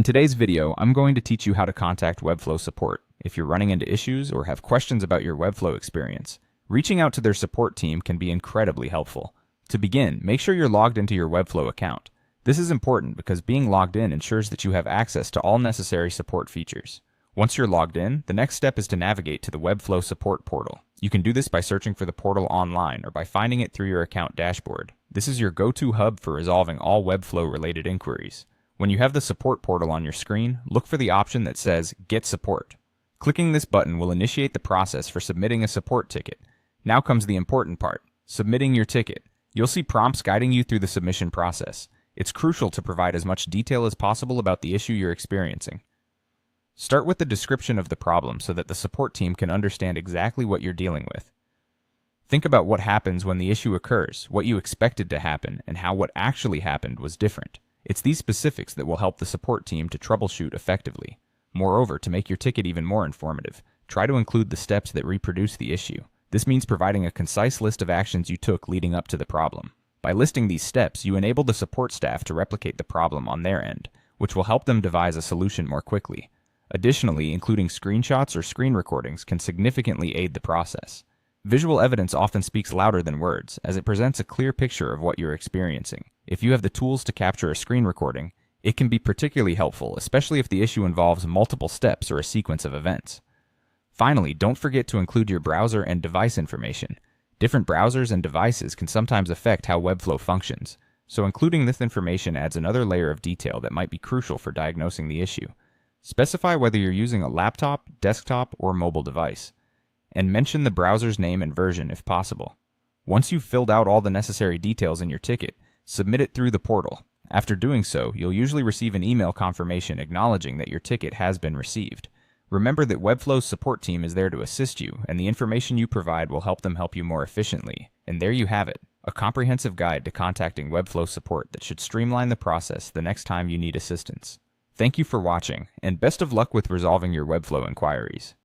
In today's video, I'm going to teach you how to contact Webflow support if you're running into issues or have questions about your Webflow experience. Reaching out to their support team can be incredibly helpful. To begin, make sure you're logged into your Webflow account. This is important because being logged in ensures that you have access to all necessary support features. Once you're logged in, the next step is to navigate to the Webflow support portal. You can do this by searching for the portal online or by finding it through your account dashboard. This is your go-to hub for resolving all Webflow-related inquiries. When you have the support portal on your screen, look for the option that says Get Support. Clicking this button will initiate the process for submitting a support ticket. Now comes the important part, submitting your ticket. You'll see prompts guiding you through the submission process. It's crucial to provide as much detail as possible about the issue you're experiencing. Start with the description of the problem so that the support team can understand exactly what you're dealing with. Think about what happens when the issue occurs, what you expected to happen, and how what actually happened was different. It's these specifics that will help the support team to troubleshoot effectively. Moreover, to make your ticket even more informative, try to include the steps that reproduce the issue. This means providing a concise list of actions you took leading up to the problem. By listing these steps, you enable the support staff to replicate the problem on their end, which will help them devise a solution more quickly. Additionally, including screenshots or screen recordings can significantly aid the process. Visual evidence often speaks louder than words, as it presents a clear picture of what you're experiencing. If you have the tools to capture a screen recording, it can be particularly helpful, especially if the issue involves multiple steps or a sequence of events. Finally, don't forget to include your browser and device information. Different browsers and devices can sometimes affect how Webflow functions, so including this information adds another layer of detail that might be crucial for diagnosing the issue. Specify whether you're using a laptop, desktop, or mobile device, and mention the browser's name and version if possible. Once you've filled out all the necessary details in your ticket, submit it through the portal. After doing so, you'll usually receive an email confirmation acknowledging that your ticket has been received. Remember that Webflow's support team is there to assist you, and the information you provide will help them help you more efficiently. And there you have it, a comprehensive guide to contacting Webflow support that should streamline the process the next time you need assistance. Thank you for watching, and best of luck with resolving your Webflow inquiries.